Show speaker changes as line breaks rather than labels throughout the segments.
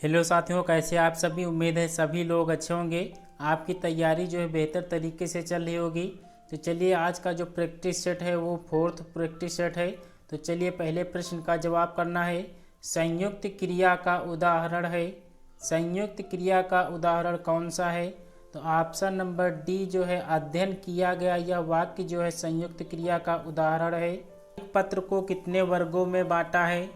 Hello साथियों, कैसे आप सभी। उम्मीद है सभी लोग अच्छे होंगे। आपकी तैयारी जो है बेहतर तरीके से चल रही होगी। तो चलिए, आज का जो प्रैक्टिस सेट है वो 4th प्रैक्टिस सेट है। तो चलिए, पहले प्रश्न का जवाब करना है। संयुक्त क्रिया का उदाहरण है। संयुक्त क्रिया का उदाहरण कौन सा है? तो ऑप्शन नंबर डी जो है, अध्ययन किया गया यह वाक्य जो है संयुक्त क्रिया का उदाहरण है। पत्र को कितने वर्गों में बांटा है?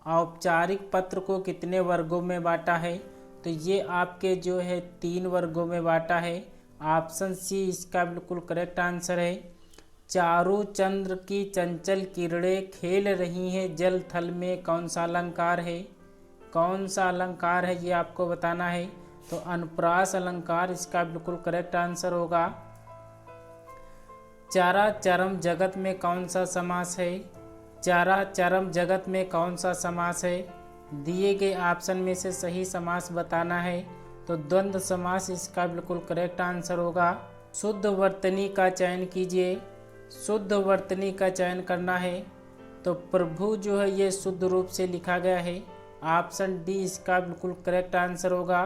औपचारिक पत्र को कितने वर्गों में बांटा है? तो ये आपके जो है 3 वर्गों में बांटा है। ऑप्शन सी इसका बिल्कुल करेक्ट आंसर है। चारु चंद्र की चंचल किरणें खेल रही हैं जल थल में, कौन सा अलंकार है? कौन सा अलंकार है ये आपको बताना है। तो अनुप्रास अलंकार इसका बिल्कुल करेक्ट आंसर होगा। चराचरम जगत में कौन सा समास है? चराचरम जगत में कौन सा समास है? दिए गए ऑप्शन में से सही समास बताना है। तो द्वंद्व समास इसका बिल्कुल करेक्ट आंसर होगा। शुद्ध वर्तनी का चयन कीजिए। शुद्ध वर्तनी का चयन करना है। तो प्रभु जो है ये शुद्ध रूप से लिखा गया है। ऑप्शन डी इसका बिल्कुल करेक्ट आंसर होगा।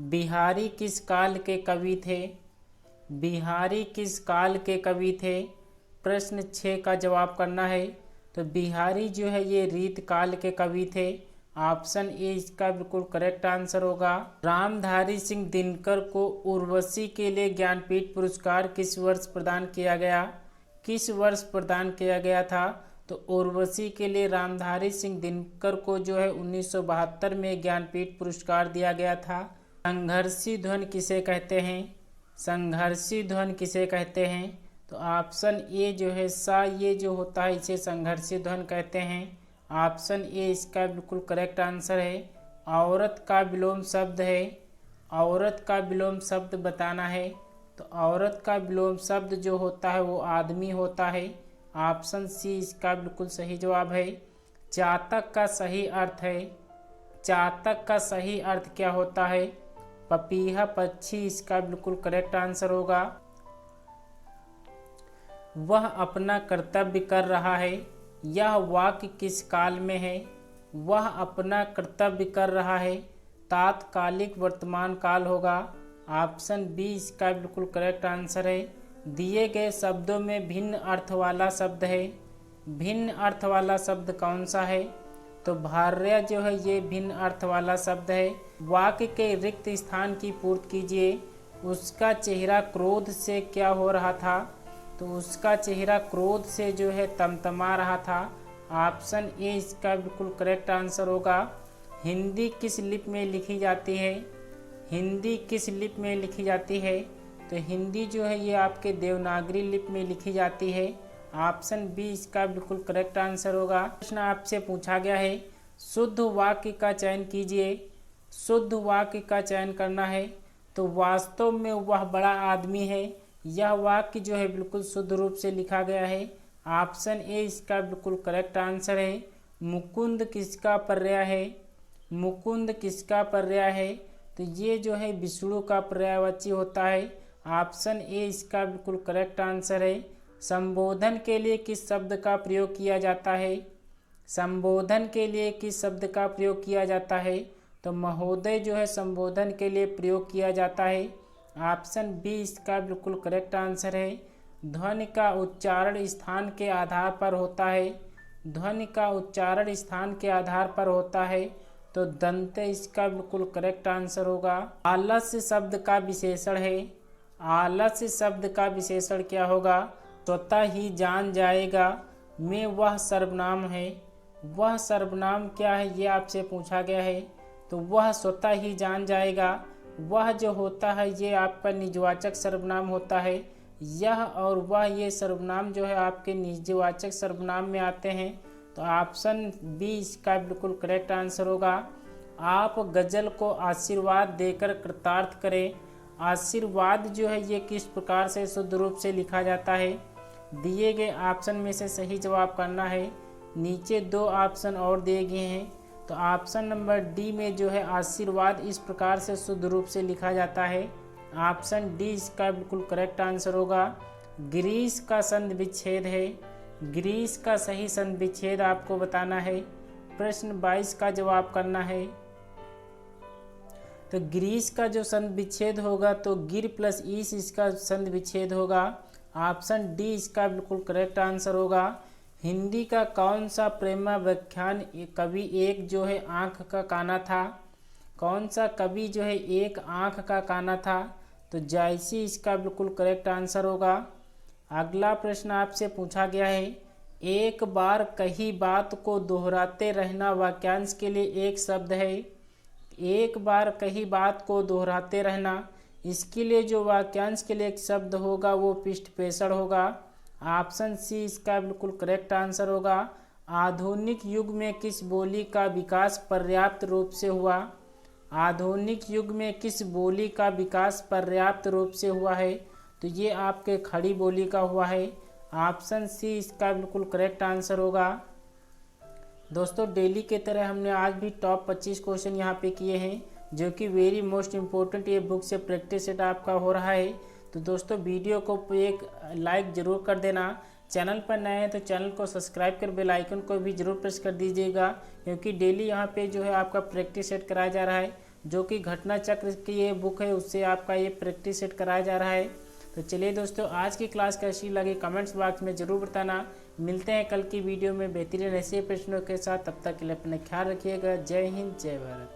बिहारी किस काल के कवि थे? बिहारी किस काल के कवि थे? प्रश्न 6 का जवाब करना है। तो बिहारी जो है ये रीत काल के कवि थे। ऑप्शन ए इसका बिल्कुल करेक्ट आंसर होगा। रामधारी सिंह दिनकर को उर्वशी के लिए ज्ञानपीठ पुरस्कार किस वर्ष प्रदान किया गया? किस वर्ष प्रदान किया गया था? तो उर्वशी के लिए रामधारी सिंह दिनकर को जो है 1972 में ज्ञानपीठ पुरस्कार दिया गया था। संघर्षी ध्वनि किसे कहते हैं? संघर्षी ध्वनि किसे कहते हैं? तो ऑप्शन ए जो है सा, ये जो होता है इसे संघर्षी ध्वनि कहते हैं। ऑप्शन ए इसका बिल्कुल करेक्ट आंसर है। औरत का विलोम शब्द है। औरत का विलोम शब्द बताना है। तो औरत का विलोम शब्द जो होता है वो आदमी होता है। ऑप्शन सी इसका बिल्कुल सही जवाब है। चातक का सही अर्थ है। चातक का सही अर्थ क्या होता है? पपीहा पक्षी इसका बिल्कुल करेक्ट आंसर होगा। वह अपना कर्तव्य कर रहा है, यह वाक्य किस काल में है? वह अपना कर्तव्य कर रहा है तात्कालिक वर्तमान काल होगा। ऑप्शन बी इसका बिल्कुल करेक्ट आंसर है। दिए गए शब्दों में भिन्न अर्थ वाला शब्द है। भिन्न अर्थ वाला शब्द कौन सा है? तो भार्य जो है ये भिन्न अर्थ वाला शब्द है। वाक्य के रिक्त स्थान की पूर्ति कीजिए। उसका चेहरा क्रोध से क्या हो रहा था? तो उसका चेहरा क्रोध से जो है तमतमा रहा था। ऑप्शन ए इसका बिल्कुल करेक्ट आंसर होगा। हिंदी किस लिपि में लिखी जाती है? हिंदी किस लिपि में लिखी जाती है? तो हिंदी जो है ये आपके देवनागरी लिपि में लिखी जाती है। ऑप्शन बी इसका बिल्कुल करेक्ट आंसर होगा। प्रश्न आपसे पूछा गया है, शुद्ध वाक्य का चयन कीजिए। शुद्ध वाक्य का चयन करना है। तो वास्तव में वह बड़ा आदमी है, यह वाक्य जो है बिल्कुल शुद्ध रूप से लिखा गया है। ऑप्शन ए इसका बिल्कुल करेक्ट आंसर है। मुकुंद किसका पर्याय है? मुकुंद किसका पर्याय है? तो ये जो है विष्णु का पर्यायवाची होता है। ऑप्शन ए इसका बिल्कुल करेक्ट आंसर है। संबोधन के लिए किस शब्द का प्रयोग किया जाता है? संबोधन के लिए किस शब्द का प्रयोग किया जाता है? तो महोदय जो है संबोधन के लिए प्रयोग किया जाता है। ऑप्शन बी इसका बिल्कुल करेक्ट आंसर है। ध्वनि का उच्चारण स्थान के आधार पर होता है। ध्वनि का उच्चारण स्थान के आधार पर होता है। तो दंत इसका बिल्कुल करेक्ट आंसर होगा। आलस्य शब्द का विशेषण है। आलस्य शब्द का विशेषण क्या होगा? स्वतः ही जान जाएगा में वह सर्वनाम है। वह सर्वनाम क्या है ये आपसे पूछा गया है। तो वह स्वतः ही जान जाएगा, वह जो होता है ये आपका निजवाचक सर्वनाम होता है। यह और वह ये सर्वनाम जो है आपके निजवाचक सर्वनाम में आते हैं। तो ऑप्शन बी इसका बिल्कुल करेक्ट आंसर होगा। आप गजल को आशीर्वाद देकर कृतार्थ करें। आशीर्वाद जो है ये किस प्रकार से शुद्ध रूप से लिखा जाता है? दिए गए ऑप्शन में से सही जवाब करना है। नीचे 2 ऑप्शन और दिए गए हैं। तो ऑप्शन नंबर डी में जो है आशीर्वाद इस प्रकार से शुद्ध रूप से लिखा जाता है। ऑप्शन डी इसका बिल्कुल करेक्ट आंसर होगा। ग्रीस का संधि विच्छेद है। ग्रीस का सही संधि विच्छेद आपको बताना है। प्रश्न 22 का जवाब करना है। तो ग्रीस का जो संधि विच्छेद होगा तो गिर प्लस ईस इसका संधि विच्छेद होगा। ऑप्शन डी इसका बिल्कुल करेक्ट आंसर होगा। हिंदी का कौन सा प्रेमाव्याख्यान कवि एक जो है आँख का काना था? कौन सा कवि जो है एक आँख का काना था? तो जायसी इसका बिल्कुल करेक्ट आंसर होगा। अगला प्रश्न आपसे पूछा गया है, एक बार कही बात को दोहराते रहना वाक्यांश के लिए एक शब्द है। एक बार कही बात को दोहराते रहना, इसके लिए जो वाक्यांश के लिए एक शब्द होगा वो पृष्ठपेषण होगा। ऑप्शन सी इसका बिल्कुल करेक्ट आंसर होगा। आधुनिक युग में किस बोली का विकास पर्याप्त रूप से हुआ? आधुनिक युग में किस बोली का विकास पर्याप्त रूप से हुआ है? तो ये आपके खड़ी बोली का हुआ है। ऑप्शन सी इसका बिल्कुल करेक्ट आंसर होगा। दोस्तों डेली के तरह हमने आज भी टॉप 25 क्वेश्चन यहाँ पे किए हैं, जो कि वेरी मोस्ट इम्पोर्टेंट ये बुक से प्रैक्टिस सेट आपका हो रहा है। तो दोस्तों वीडियो को एक लाइक ज़रूर कर देना। चैनल पर नए हैं तो चैनल को सब्सक्राइब कर बेल आइकन को भी ज़रूर प्रेस कर दीजिएगा, क्योंकि डेली यहाँ पे जो है आपका प्रैक्टिस सेट कराया जा रहा है, जो कि घटना चक्र की ये बुक है उससे आपका ये प्रैक्टिस सेट कराया जा रहा है। तो चलिए दोस्तों, आज की क्लास कैसी लगी कमेंट्स बॉक्स में ज़रूर बताना। मिलते हैं कल की वीडियो में बेहतरीन ऐसे प्रश्नों के साथ। तब तक के लिए अपना ख्याल रखिएगा। जय हिंद, जय भारत।